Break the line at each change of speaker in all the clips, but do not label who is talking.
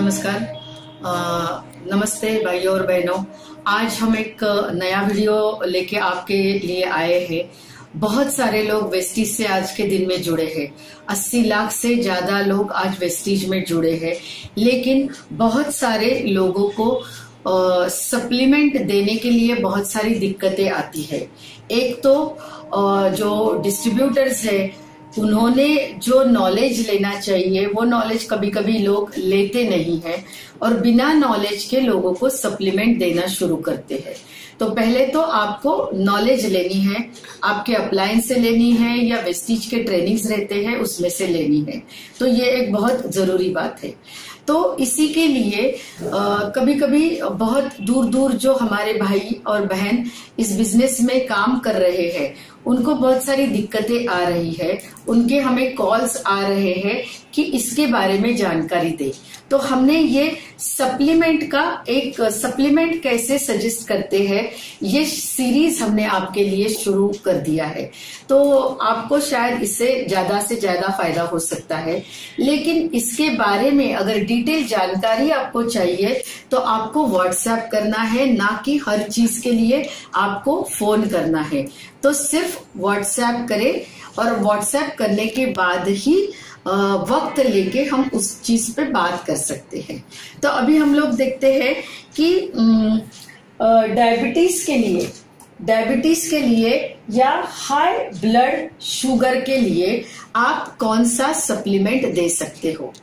नमस्कार। नमस्ते भाइयों और बहनों। आज हम एक नया वीडियो लेके आपके लिए आए हैं। बहुत सारे लोग वेस्टीज से आज के दिन में जुड़े हैं। 80 लाख से ज्यादा लोग आज वेस्टीज में जुड़े हैं, लेकिन बहुत सारे लोगों को सप्लीमेंट देने के लिए बहुत सारी दिक्कतें आती है। एक तो जो डिस्ट्रीब्यूटर्स है उन्होंने जो नॉलेज लेना चाहिए वो नॉलेज कभी कभी लोग लेते नहीं हैं और बिना नॉलेज के लोगों को सप्लीमेंट देना शुरू करते हैं। तो पहले तो आपको नॉलेज लेनी है, आपके अप्लायंस से लेनी है या वेस्टीज के ट्रेनिंग्स रहते हैं उसमें से लेनी है। तो ये एक बहुत जरूरी बात है। तो इसी के लिए कभी कभी बहुत दूर दूर जो हमारे भाई और बहन इस बिजनेस में काम कर रहे हैं उनको बहुत सारी दिक्कतें आ रही है। उनके हमें कॉल्स आ रहे हैं कि इसके बारे में जानकारी दे। तो हमने ये सप्लीमेंट कैसे सजेस्ट करते हैं ये सीरीज हमने आपके लिए शुरू कर दिया है। तो आपको शायद इससे ज्यादा फायदा हो सकता है, लेकिन इसके बारे में अगर डिटेल जानकारी आपको चाहिए तो आपको व्हाट्सएप करना है, ना कि हर चीज के लिए आपको फोन करना है। तो सिर्फ व्हाट्सएप करें और व्हाट्सएप करने के बाद ही वक्त लेके हम उस चीज पे बात कर सकते हैं। तो अभी हम लोग देखते हैं कि डायबिटीज के लिए या हाई ब्लड शुगर के लिए आप कौन सा सप्लीमेंट दे सकते हो।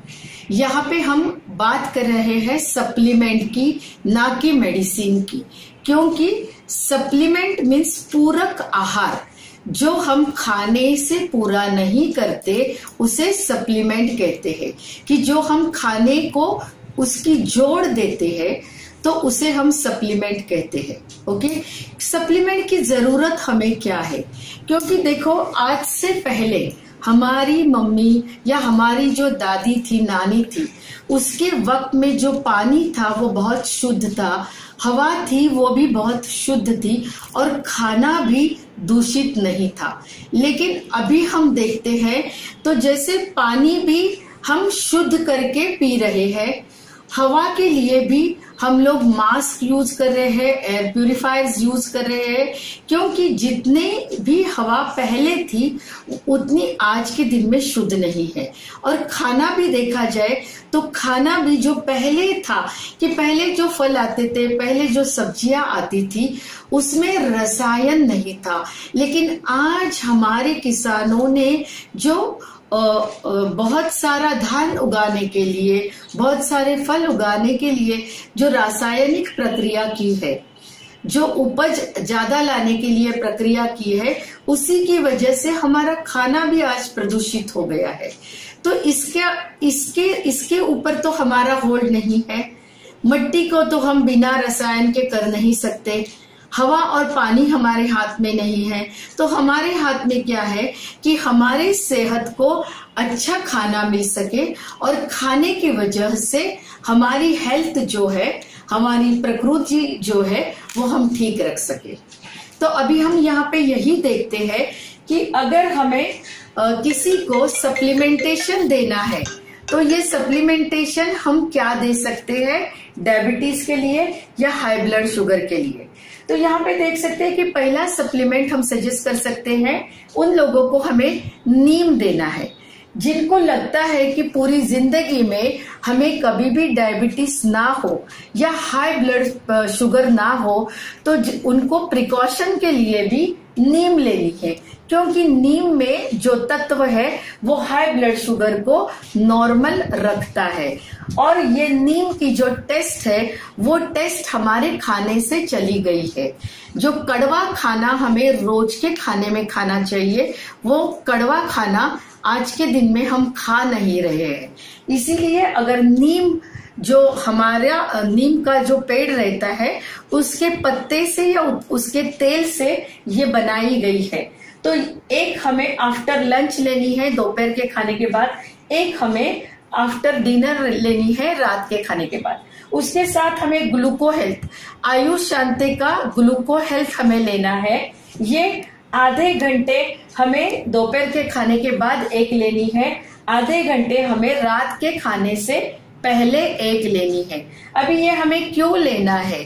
यहाँ पे हम बात कर रहे हैं सप्लीमेंट की, ना कि मेडिसिन की, क्योंकि सप्लीमेंट मीन्स पूरक आहार। जो हम खाने से पूरा नहीं करते उसे सप्लीमेंट कहते हैं। कि जो हम खाने को उसकी जोड़ देते हैं तो उसे हम सप्लीमेंट कहते हैं। ओके, सप्लीमेंट की जरूरत हमें क्या है? क्योंकि देखो, आज से पहले हमारी मम्मी या हमारी जो दादी थी, नानी थी, उसके वक्त में जो पानी था वो बहुत शुद्ध था, हवा थी वो भी बहुत शुद्ध थी और खाना भी दूषित नहीं था। लेकिन अभी हम देखते हैं तो जैसे पानी भी हम शुद्ध करके पी रहे हैं, हवा के लिए भी हम लोग मास्क यूज कर रहे हैं, एयर प्यूरिफायर्स यूज कर रहे हैं, क्योंकि जितने भी हवा पहले थी उतनी आज के दिन में शुद्ध नहीं है। और खाना भी देखा जाए तो खाना भी जो पहले था, कि पहले जो फल आते थे, पहले जो सब्जियां आती थी उसमें रसायन नहीं था। लेकिन आज हमारे किसानों ने जो बहुत सारा धान उगाने के लिए, बहुत सारे फल उगाने के लिए जो रासायनिक प्रक्रिया की है, जो उपज ज्यादा लाने के लिए प्रक्रिया की है, उसी की वजह से हमारा खाना भी आज प्रदूषित हो गया है। तो इसके ऊपर तो हमारा होल्ड नहीं है। मिट्टी को तो हम बिना रसायन के कर नहीं सकते, हवा और पानी हमारे हाथ में नहीं है। तो हमारे हाथ में क्या है कि हमारे सेहत को अच्छा खाना मिल सके और खाने की वजह से हमारी हेल्थ जो है, हमारी प्रकृति जो है वो हम ठीक रख सके। तो अभी हम यहाँ पे यही देखते हैं कि अगर हमें किसी को सप्लीमेंटेशन देना है तो ये सप्लीमेंटेशन हम क्या दे सकते हैं डायबिटीज के लिए या हाई ब्लड शुगर के लिए। तो यहाँ पे देख सकते हैं कि पहला सप्लीमेंट हम सजेस्ट कर सकते हैं उन लोगों को हमें नीम देना है, जिनको लगता है कि पूरी जिंदगी में हमें कभी भी डायबिटीज ना हो या हाई ब्लड शुगर ना हो, तो उनको प्रिकॉशन के लिए भी नीम लेनी है। क्योंकि नीम में जो तत्व है वो हाई ब्लड शुगर को नॉर्मल रखता है। और ये नीम की जो टेस्ट है वो टेस्ट हमारे खाने से चली गई है। जो कड़वा खाना हमें रोज के खाने में खाना चाहिए, वो कड़वा खाना आज के दिन में हम खा नहीं रहे हैं। इसीलिए अगर नीम जो हमारा नीम का जो पेड़ रहता है उसके पत्ते से या उसके तेल से ये बनाई गई है, तो एक हमें आफ्टर लंच लेनी है दोपहर के खाने के बाद, एक हमें आफ्टर डिनर लेनी है रात के खाने के बाद। उसके साथ हमें ग्लूको हेल्थ, आयुष शांति का ग्लूको हेल्थ हमें लेना है। ये आधे घंटे हमें दोपहर के खाने के बाद एक लेनी है, आधे घंटे हमें रात के खाने से पहले एक लेनी है। अभी ये हमें क्यों लेना है,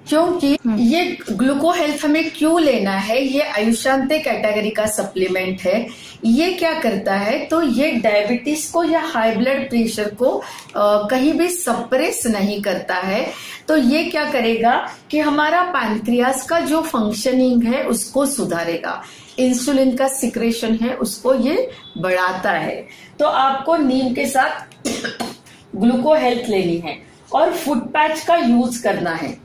क्योंकि ये ग्लूको हेल्थ हमें क्यों लेना है, ये आयुष्यांते कैटेगरी का सप्लीमेंट है। ये क्या करता है, तो ये डायबिटीज को या हाई ब्लड प्रेशर को कहीं भी सप्रेस नहीं करता है। तो ये क्या करेगा कि हमारा पैनक्रियास का जो फंक्शनिंग है उसको सुधारेगा, इंसुलिन का सिक्रेशन है उसको ये बढ़ाता है। तो आपको नीम के साथ ग्लूको हेल्थ लेनी है और फुट पैच का यूज करना है।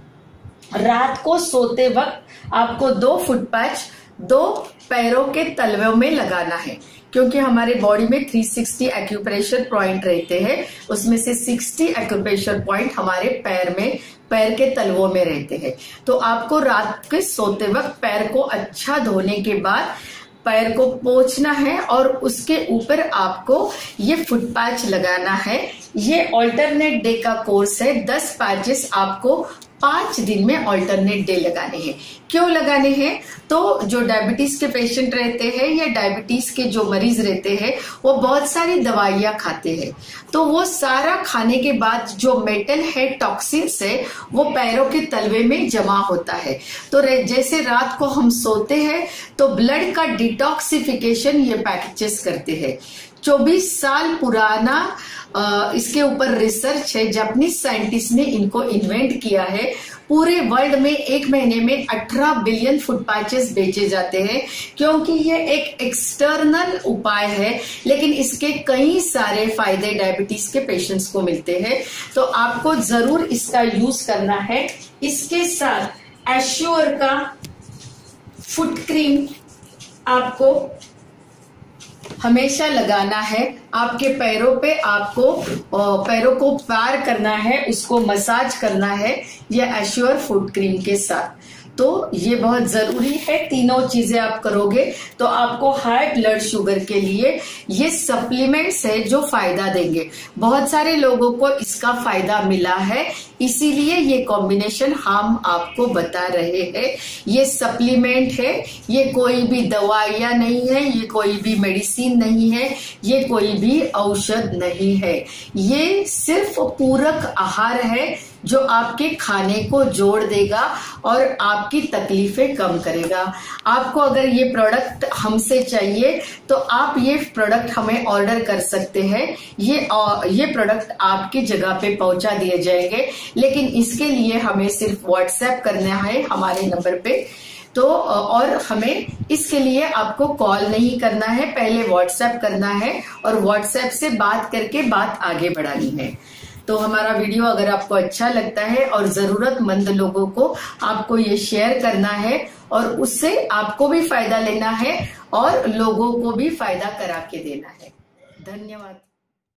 रात को सोते वक्त आपको 2 फुट पैच 2 पैरों के तलवों में लगाना है, क्योंकि हमारे बॉडी में 360 एक्यूप्रेशर पॉइंट रहते हैं, उसमें से 60 एक्यूप्रेशर पॉइंट हमारे पैर में, पैर के तलवों में रहते हैं। तो आपको रात के सोते वक्त पैर को अच्छा धोने के बाद पैर को पोंछना है और उसके ऊपर आपको ये फुट पैच लगाना है। ये ऑल्टरनेट डे का कोर्स है, 10 पैचेस आपको 5 दिन में ऑल्टरनेट डे लगाने हैं। क्यों लगाने हैं, तो जो डायबिटीज के पेशेंट रहते हैं या डायबिटीज के जो मरीज रहते हैं वो बहुत सारी दवाइयां खाते हैं, तो वो सारा खाने के बाद जो मेटल है, टॉक्सिन्स है, वो पैरों के तलवे में जमा होता है। तो जैसे रात को हम सोते हैं तो ब्लड का डिटॉक्सिफिकेशन ये पैकेजेस करते हैं। 24 साल पुराना इसके ऊपर रिसर्च है, जापानीज साइंटिस्ट ने इनको इन्वेंट किया है। पूरे वर्ल्ड में एक महीने में 18 बिलियन फुट पैचेस बेचे जाते हैं, क्योंकि ये एक एक्सटर्नल उपाय है, लेकिन इसके कई सारे फायदे डायबिटीज के पेशेंट्स को मिलते हैं। तो आपको जरूर इसका यूज करना है। इसके साथ एश्योर का फुट क्रीम आपको हमेशा लगाना है। आपके पैरों पे आपको पैरों को पार करना है, उसको मसाज करना है ये एश्योर फुट क्रीम के साथ। तो ये बहुत जरूरी है, तीनों चीजें आप करोगे तो आपको हाई ब्लड शुगर के लिए ये सप्लीमेंट्स है जो फायदा देंगे। बहुत सारे लोगों को इसका फायदा मिला है, इसीलिए ये कॉम्बिनेशन हम आपको बता रहे हैं। ये सप्लीमेंट है, ये कोई भी दवाइयां नहीं है, ये कोई भी मेडिसिन नहीं है, ये कोई भी औषध नहीं है। ये सिर्फ पूरक आहार है जो आपके खाने को जोड़ देगा और आपकी तकलीफें कम करेगा। आपको अगर ये प्रोडक्ट हमसे चाहिए तो आप ये प्रोडक्ट हमें ऑर्डर कर सकते हैं। ये प्रोडक्ट आपकी जगह पे पहुंचा दिए जाएंगे, लेकिन इसके लिए हमें सिर्फ व्हाट्सएप करना है हमारे नंबर पे। तो और हमें इसके लिए आपको कॉल नहीं करना है, पहले व्हाट्सएप करना है और व्हाट्सएप से बात करके बात आगे बढ़ानी है। तो हमारा वीडियो अगर आपको अच्छा लगता है और जरूरतमंद लोगों को आपको ये शेयर करना है और उससे आपको भी फायदा लेना है और लोगों को भी फायदा करा के देना है। धन्यवाद।